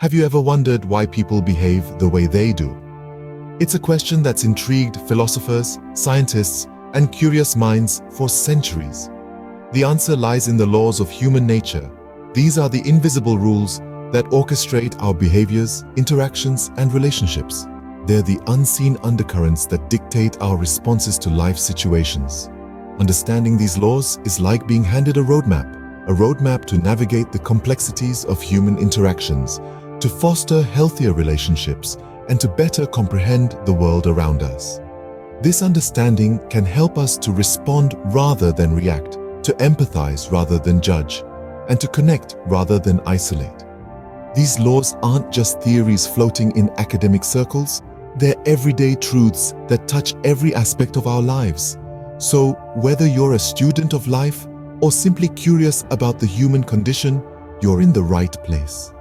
Have you ever wondered why people behave the way they do? It's a question that's intrigued philosophers, scientists, and curious minds for centuries. The answer lies in the laws of human nature. These are the invisible rules that orchestrate our behaviors, interactions, and relationships. They're the unseen undercurrents that dictate our responses to life situations. Understanding these laws is like being handed a roadmap to navigate the complexities of human interactions, to foster healthier relationships, and to better comprehend the world around us. This understanding can help us to respond rather than react, to empathize rather than judge, and to connect rather than isolate. These laws aren't just theories floating in academic circles, they're everyday truths that touch every aspect of our lives. So, whether you're a student of life or simply curious about the human condition, you're in the right place.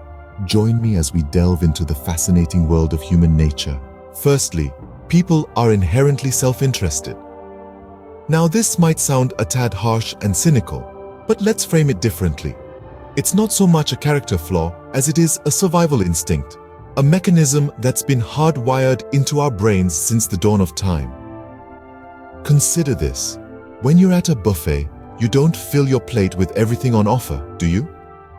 Join me as we delve into the fascinating world of human nature. Firstly, people are inherently self-interested. Now, this might sound a tad harsh and cynical, but let's frame it differently. It's not so much a character flaw as it is a survival instinct, a mechanism that's been hardwired into our brains since the dawn of time. Consider this. When you're at a buffet, you don't fill your plate with everything on offer, do you?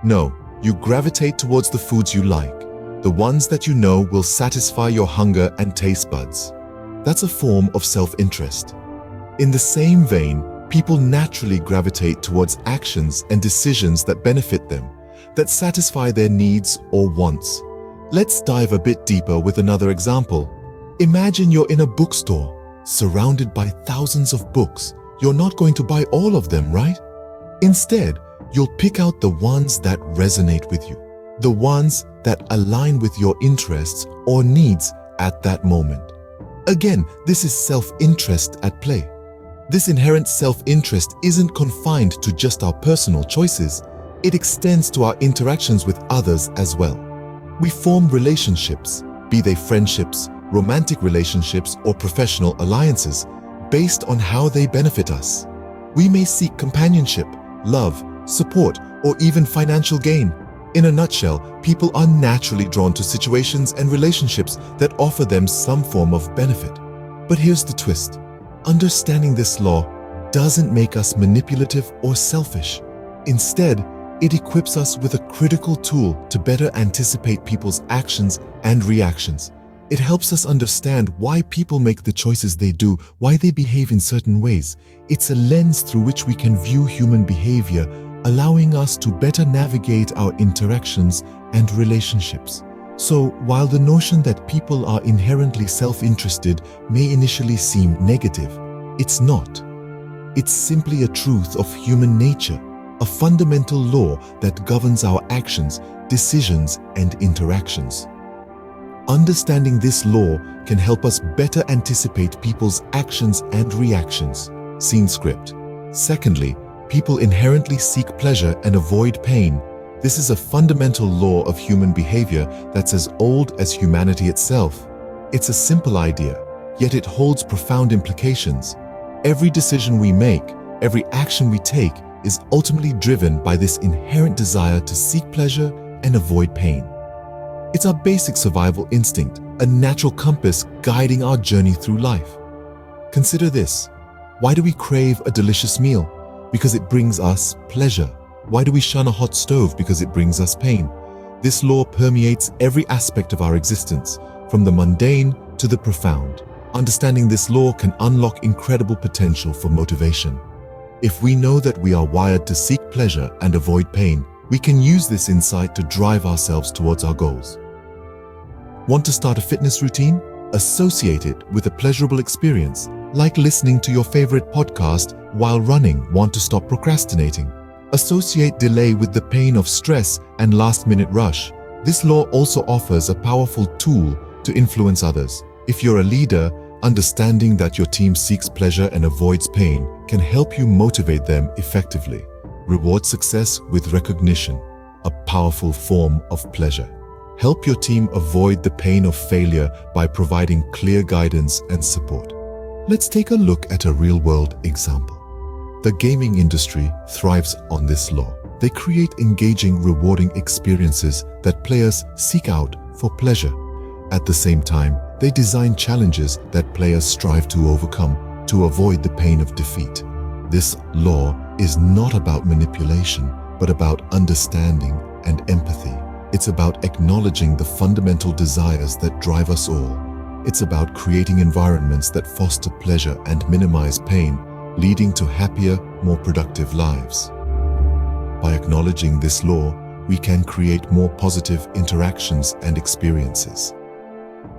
No. You gravitate towards the foods you like, the ones that you know will satisfy your hunger and taste buds. That's a form of self-interest. In the same vein, people naturally gravitate towards actions and decisions that benefit them, that satisfy their needs or wants. Let's dive a bit deeper with another example. Imagine you're in a bookstore, surrounded by thousands of books. You're not going to buy all of them, right? Instead, you'll pick out the ones that resonate with you, the ones that align with your interests or needs at that moment. Again, this is self-interest at play. This inherent self-interest isn't confined to just our personal choices. It extends to our interactions with others as well. We form relationships, be they friendships, romantic relationships, or professional alliances, based on how they benefit us. We may seek companionship, love, support, or even financial gain. In a nutshell, people are naturally drawn to situations and relationships that offer them some form of benefit. But here's the twist. Understanding this law doesn't make us manipulative or selfish. Instead, it equips us with a critical tool to better anticipate people's actions and reactions. It helps us understand why people make the choices they do, why they behave in certain ways. It's a lens through which we can view human behavior, allowing us to better navigate our interactions and relationships. So, while the notion that people are inherently self-interested may initially seem negative, it's not. It's simply a truth of human nature, a fundamental law that governs our actions, decisions, and interactions. Understanding this law can help us better anticipate people's actions and reactions. Scene script. Secondly, people inherently seek pleasure and avoid pain. This is a fundamental law of human behavior that's as old as humanity itself. It's a simple idea, yet it holds profound implications. Every decision we make, every action we take, is ultimately driven by this inherent desire to seek pleasure and avoid pain. It's our basic survival instinct, a natural compass guiding our journey through life. Consider this. Why do we crave a delicious meal? Because it brings us pleasure. Why do we shun a hot stove? Because it brings us pain. This law permeates every aspect of our existence, from the mundane to the profound. Understanding this law can unlock incredible potential for motivation. If we know that we are wired to seek pleasure and avoid pain, we can use this insight to drive ourselves towards our goals. Want to start a fitness routine? Associate it with a pleasurable experience, like listening to your favorite podcast while running. Want to stop procrastinating? Associate delay with the pain of stress and last-minute rush. This law also offers a powerful tool to influence others. If you're a leader, understanding that your team seeks pleasure and avoids pain can help you motivate them effectively. Reward success with recognition, a powerful form of pleasure. Help your team avoid the pain of failure by providing clear guidance and support. Let's take a look at a real-world example. The gaming industry thrives on this law. They create engaging, rewarding experiences that players seek out for pleasure. At the same time, they design challenges that players strive to overcome to avoid the pain of defeat. This law is not about manipulation, but about understanding and empathy. It's about acknowledging the fundamental desires that drive us all. It's about creating environments that foster pleasure and minimize pain, leading to happier, more productive lives. By acknowledging this law, we can create more positive interactions and experiences.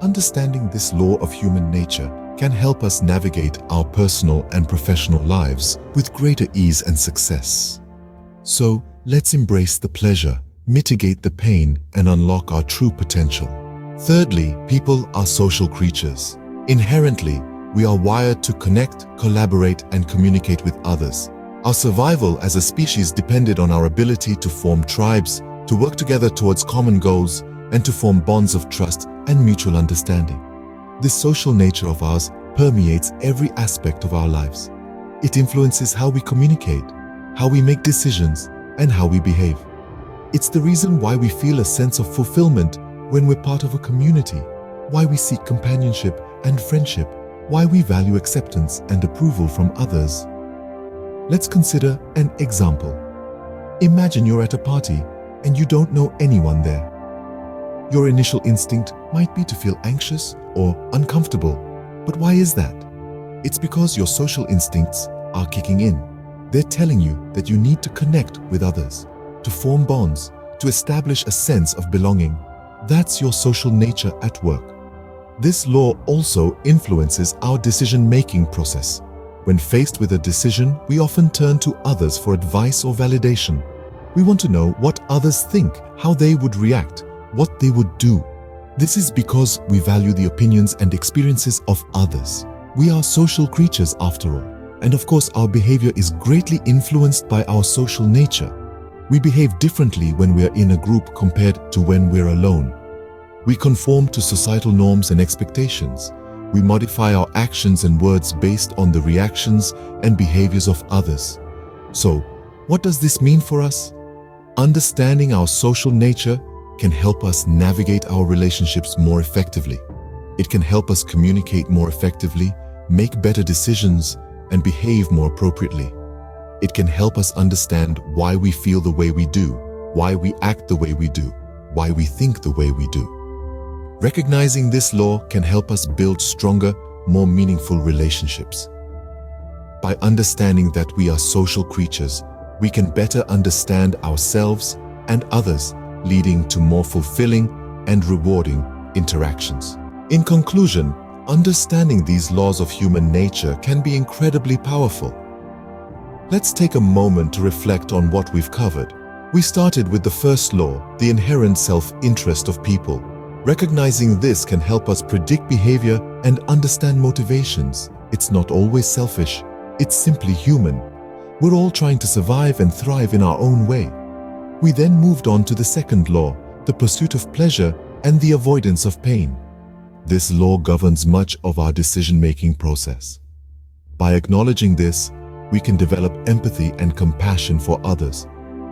Understanding this law of human nature can help us navigate our personal and professional lives with greater ease and success. So, let's embrace the pleasure, mitigate the pain, and unlock our true potential. Thirdly, people are social creatures. Inherently, we are wired to connect, collaborate, and communicate with others. Our survival as a species depended on our ability to form tribes, to work together towards common goals, and to form bonds of trust and mutual understanding. This social nature of ours permeates every aspect of our lives. It influences how we communicate, how we make decisions, and how we behave. It's the reason why we feel a sense of fulfillment when we're part of a community, why we seek companionship and friendship, why we value acceptance and approval from others. Let's consider an example. Imagine you're at a party and you don't know anyone there. Your initial instinct might be to feel anxious or uncomfortable. But why is that? It's because your social instincts are kicking in. They're telling you that you need to connect with others, to form bonds, to establish a sense of belonging. That's your social nature at work. This law also influences our decision-making process. When faced with a decision, we often turn to others for advice or validation. We want to know what others think, how they would react, what they would do. This is because we value the opinions and experiences of others. We are social creatures after all, and of course our behavior is greatly influenced by our social nature. We behave differently when we are in a group compared to when we're alone. We conform to societal norms and expectations. We modify our actions and words based on the reactions and behaviors of others. So, what does this mean for us? Understanding our social nature can help us navigate our relationships more effectively. It can help us communicate more effectively, make better decisions, and behave more appropriately. It can help us understand why we feel the way we do, why we act the way we do, why we think the way we do. Recognizing this law can help us build stronger, more meaningful relationships. By understanding that we are social creatures, we can better understand ourselves and others, leading to more fulfilling and rewarding interactions. In conclusion, understanding these laws of human nature can be incredibly powerful. Let's take a moment to reflect on what we've covered. We started with the first law, the inherent self-interest of people. Recognizing this can help us predict behavior and understand motivations. It's not always selfish, it's simply human. We're all trying to survive and thrive in our own way. We then moved on to the second law, the pursuit of pleasure and the avoidance of pain. This law governs much of our decision-making process. By acknowledging this, we can develop empathy and compassion for others,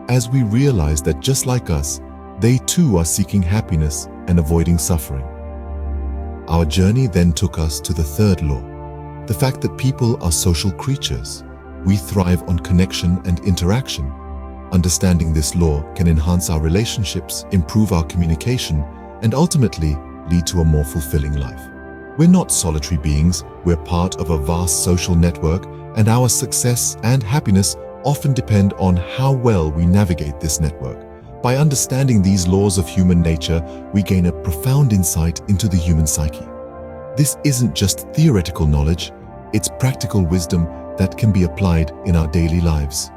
as we realize that just like us, they too are seeking happiness and avoiding suffering. Our journey then took us to the third law, the fact that people are social creatures. We thrive on connection and interaction. Understanding this law can enhance our relationships, improve our communication, and ultimately lead to a more fulfilling life. We're not solitary beings, we're part of a vast social network, and our success and happiness often depend on how well we navigate this network. By understanding these laws of human nature, we gain a profound insight into the human psyche. This isn't just theoretical knowledge, it's practical wisdom that can be applied in our daily lives.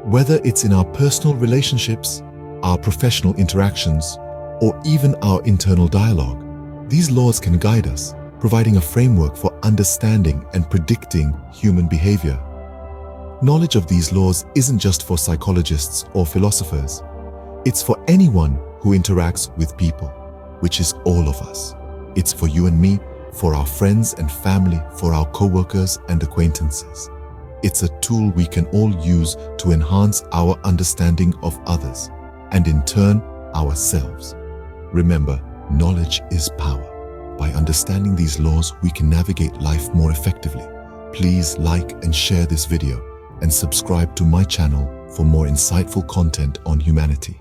Whether it's in our personal relationships, our professional interactions, or even our internal dialogue, these laws can guide us, providing a framework for understanding and predicting human behavior. Knowledge of these laws isn't just for psychologists or philosophers. It's for anyone who interacts with people, which is all of us. It's for you and me, for our friends and family, for our co-workers and acquaintances. It's a tool we can all use to enhance our understanding of others and in turn, ourselves. Remember, knowledge is power. By understanding these laws, we can navigate life more effectively. Please like and share this video and subscribe to my channel for more insightful content on humanity.